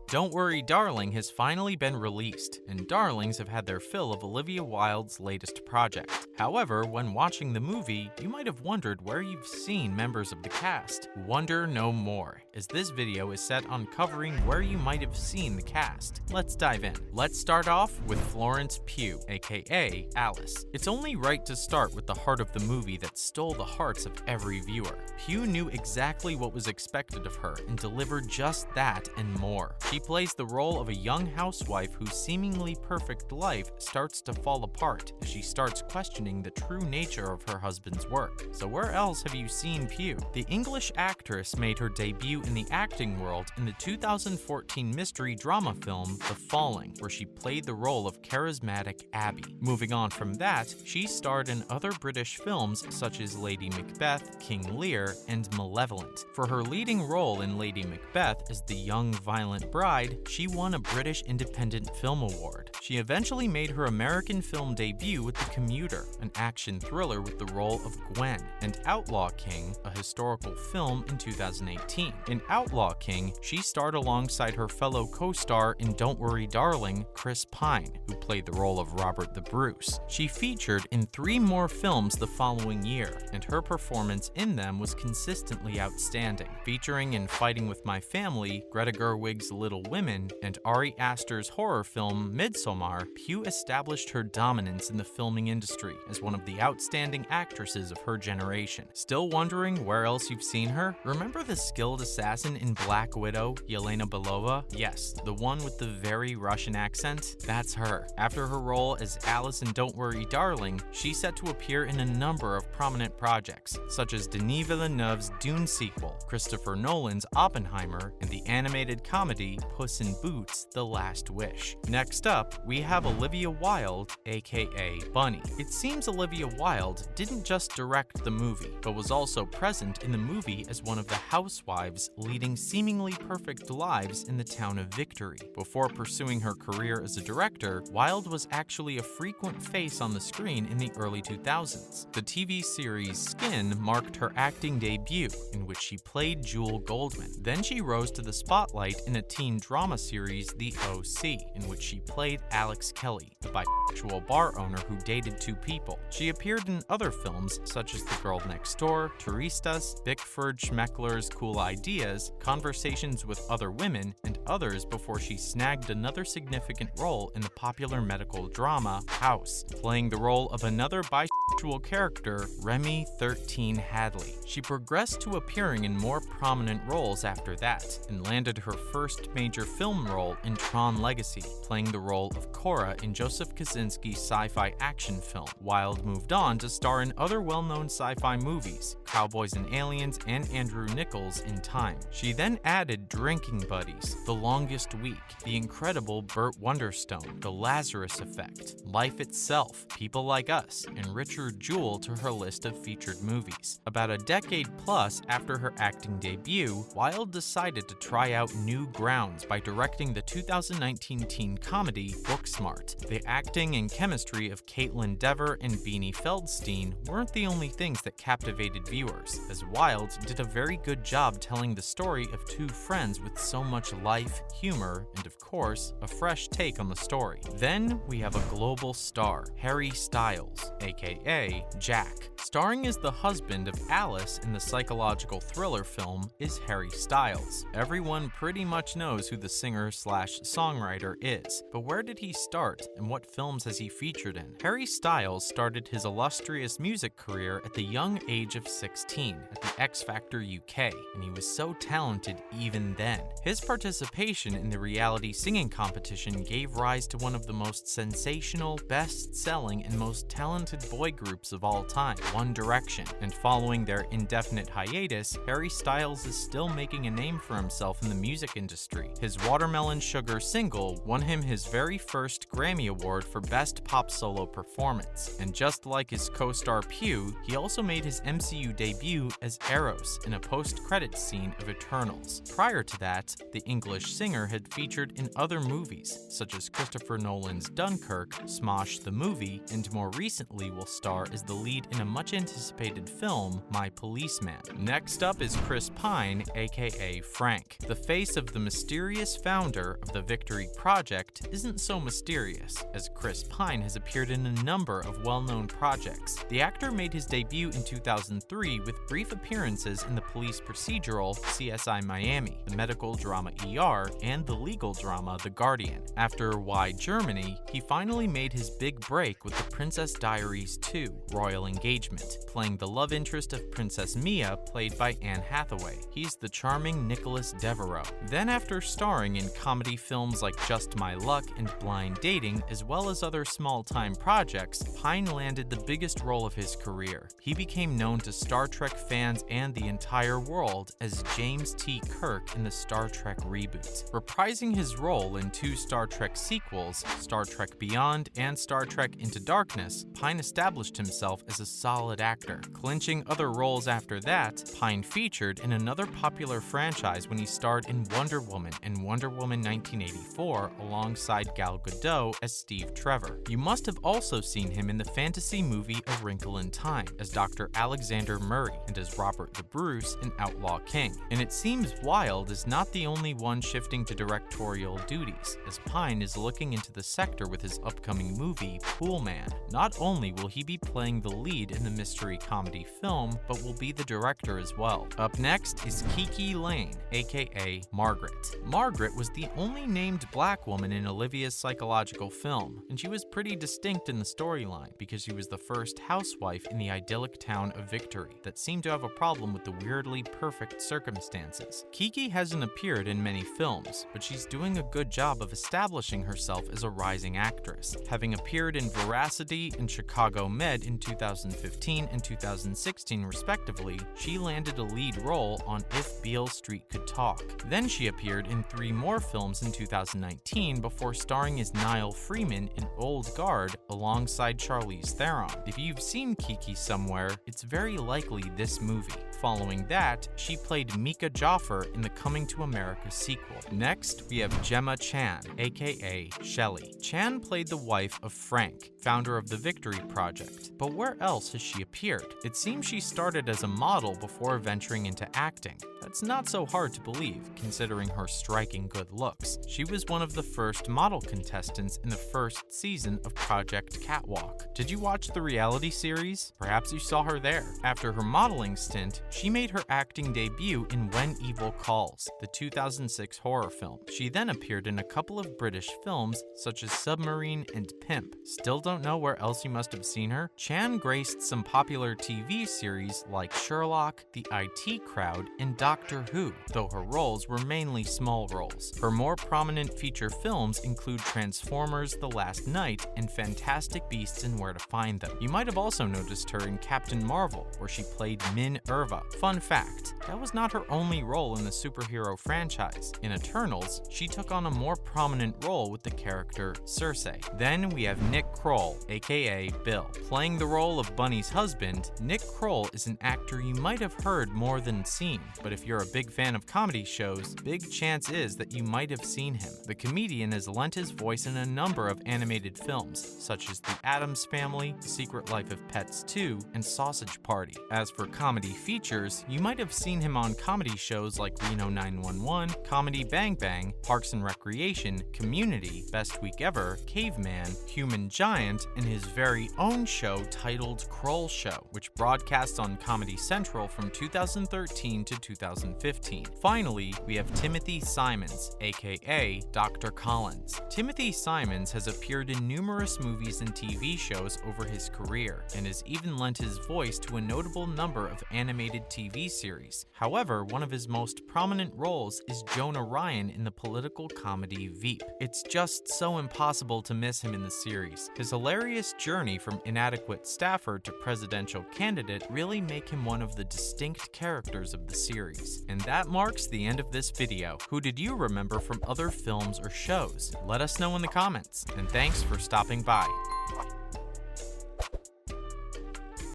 Don't Worry Darling has finally been released, and darlings have had their fill of Olivia Wilde's latest project. However, when watching the movie, you might have wondered where you've seen members of the cast. Wonder no more, as this video is set on covering where you might have seen the cast. Let's dive in. Let's start off with Florence Pugh, aka Alice. It's only right to start with the heart of the movie that stole the hearts of every viewer. Pugh knew exactly what was expected of her and delivered just that and more. She plays the role of a young housewife whose seemingly perfect life starts to fall apart as she starts questioning the true nature of her husband's work. So where else have you seen Pugh? The English actress made her debut in the acting world in the 2014 mystery drama film The Falling, where she played the role of charismatic Abby. Moving on from that, she starred in other British films such as Lady Macbeth, King Lear, and Malevolent. For her leading role in Lady Macbeth as the young violent bride, she won a British Independent Film Award. She eventually made her American film debut with The Commuter, an action thriller with the role of Gwen, and Outlaw King, a historical film in 2018. In Outlaw King, she starred alongside her fellow co-star in Don't Worry Darling, Chris Pine, who played the role of Robert the Bruce. She featured in 3 more films the following year, and her performance in them was consistently outstanding. Featuring in Fighting with My Family, Greta Gerwig's Little Women, and Ari Aster's horror film Midsommar, Pugh established her dominance in the filming industry as one of the outstanding actresses of her generation. Still wondering where else you've seen her? Remember the skilled assassin in Black Widow, Yelena Belova? Yes, the one with the very Russian accent? That's her. After her role as Alice in Don't Worry Darling, she's set to appear in a number of prominent projects, such as Denis Villeneuve's Dune sequel, Christopher Nolan's Oppenheimer, and the animated comedy Puss in Boots: The Last Wish. Next up, we have Olivia Wilde, aka Bunny. It seems Olivia Wilde didn't just direct the movie, but was also present in the movie as one of the housewives leading seemingly perfect lives in the town of Victory. Before pursuing her career as a director, Wilde was actually a frequent face on the screen in the early 2000s. The TV series Skin marked her acting debut, in which she played Jewel Goldman. Then she rose to the spotlight in a teen drama series, The O.C., in which she played Alex Kelly, a bisexual bar owner who dated 2 people. She appeared in other films such as The Girl Next Door, Turistas, Bickford Schmeckler's Cool Ideas, Conversations with Other Women, and others before she snagged another significant role in the popular medical drama House, playing the role of another bisexual character, Remy 13 Hadley. She progressed to appearing in more prominent roles after that, and landed her first major film role in Tron Legacy, playing the role of Cora in Joseph Kosinski's sci-fi action film. Wilde moved on to star in other well-known sci-fi movies, Cowboys and Aliens and Andrew Nichols in Time. She then added Drinking Buddies, The Longest Week, The Incredible Burt Wonderstone, The Lazarus Effect, Life Itself, People Like Us, and Richard Jewell to her list of featured movies. About a decade plus after her acting debut, Wilde decided to try out new grounds by directing the 2019 teen comedy Booksmart. The acting and chemistry of Caitlin Dever and Beanie Feldstein weren't the only things that captivated viewers, as Wilde did a very good job telling the story of 2 friends with so much life, humor, and of course, a fresh take on the story. Then we have a global star, Harry Styles, aka Jack. Starring as the husband of Alice in the psychological thriller film is Harry Styles. Everyone pretty much knows who the singer/songwriter is, but where did he start and what films has he featured in? Harry Styles started his illustrious music career at the young age of 16 at the X Factor UK, and he was so talented even then. His participation in the reality singing competition gave rise to one of the most sensational, best-selling, and most talented boy groups of all time, One Direction, and following their indefinite hiatus, Harry Styles is still making a name for himself in the music industry. His Watermelon Sugar single won him his very first Grammy Award for Best Pop Solo Performance, and just like his co-star Pugh, he also made his MCU debut as Eros in a post-credits scene of Eternals. Prior to that, the English singer had featured in other movies, such as Christopher Nolan's Dunkirk, Smosh the Movie, and more recently will star star as the lead in a much-anticipated film, My Policeman. Next up is Chris Pine, aka Frank. The face of the mysterious founder of the Victory Project isn't so mysterious, as Chris Pine has appeared in a number of well-known projects. The actor made his debut in 2003 with brief appearances in the police procedural CSI Miami, the medical drama ER, and the legal drama The Guardian. After Why Germany, he finally made his big break with The Princess Diaries 2, Royal Engagement, playing the love interest of Princess Mia, played by Anne Hathaway. He's the charming Nicholas Devereaux. Then after starring in comedy films like Just My Luck and Blind Dating, as well as other small-time projects, Pine landed the biggest role of his career. He became known to Star Trek fans and the entire world as James T. Kirk in the Star Trek reboots. Reprising his role in 2 Star Trek sequels, Star Trek Beyond and Star Trek Into Darkness, Pine established himself as a solid actor. Clinching other roles after that, Pine featured in another popular franchise when he starred in Wonder Woman and Wonder Woman 1984 alongside Gal Gadot as Steve Trevor. You must have also seen him in the fantasy movie A Wrinkle in Time as Dr. Alexander Murray and as Robert the Bruce in Outlaw King. And it seems Wilde is not the only one shifting to directorial duties, as Pine is looking into the sector with his upcoming movie, Pool Man. Not only will he be playing the lead in the mystery comedy film, but will be the director as well. Up next is Kiki Lane, aka Margaret. Margaret was the only named black woman in Olivia's psychological film, and she was pretty distinct in the storyline because she was the first housewife in the idyllic town of Victory that seemed to have a problem with the weirdly perfect circumstances. Kiki hasn't appeared in many films, but she's doing a good job of establishing herself as a rising actress. Having appeared in Veracity and Chicago Med in 2015 and 2016 respectively, she landed a lead role on If Beale Street Could Talk. Then she appeared in 3 more films in 2019 before starring as Niall Freeman in Old Guard alongside Charlize Theron. If you've seen Kiki somewhere, it's very likely this movie. Following that, she played Mika Joffer in the Coming to America sequel. Next, we have Gemma Chan, aka Shelley. Chan played the wife of Frank, founder of the Victory Project. But where else has she appeared? It seems she started as a model before venturing into acting. That's not so hard to believe, considering her striking good looks. She was one of the first model contestants in the first season of Project Catwalk. Did you watch the reality series? Perhaps you saw her there. After her modeling stint, she made her acting debut in When Evil Calls, the 2006 horror film. She then appeared in a couple of British films, such as Submarine and Pimp. Still don't know where else you must have seen her? Chan graced some popular TV series like Sherlock, The IT Crowd, and Doctor Who, though her roles were mainly small roles. Her more prominent feature films include Transformers: The Last Knight and Fantastic Beasts and Where to Find Them. You might have also noticed her in Captain Marvel, where she played Min Erva. Fun fact, that was not her only role in the superhero franchise. In Eternals, she took on a more prominent role with the character Cersei. Then we have Nick Kroll, aka Bill. Playing the role of Bunny's husband, Nick Kroll is an actor you might have heard more than seen, but if you're a big fan of comedy shows, big chance is that you might have seen him. The comedian has lent his voice in a number of animated films, such as The Addams Family, The Secret Life of Pets 2, and Sausage Party. As for comedy features, you might have seen him on comedy shows like Reno 911, Comedy Bang Bang, Parks and Recreation, Community, Best Week Ever, Caveman, Human Giant, and his very own show titled Kroll Show, which broadcasts on Comedy Central from 2013 to 2015. Finally, we have Timothy Simons, aka Dr. Collins. Timothy Simons has appeared in numerous movies and TV shows over his career, and has even lent his voice to a notable number of animated TV series. However, one of his most prominent roles is Jonah Ryan in the political comedy Veep. It's just so impossible to miss him in the series. His hilarious journey from inadequate staffer to presidential candidate really make him one of the distinct characters of the series. And that marks the end of this video. Who did you remember from other films or shows? Let us know in the comments, and thanks for stopping by.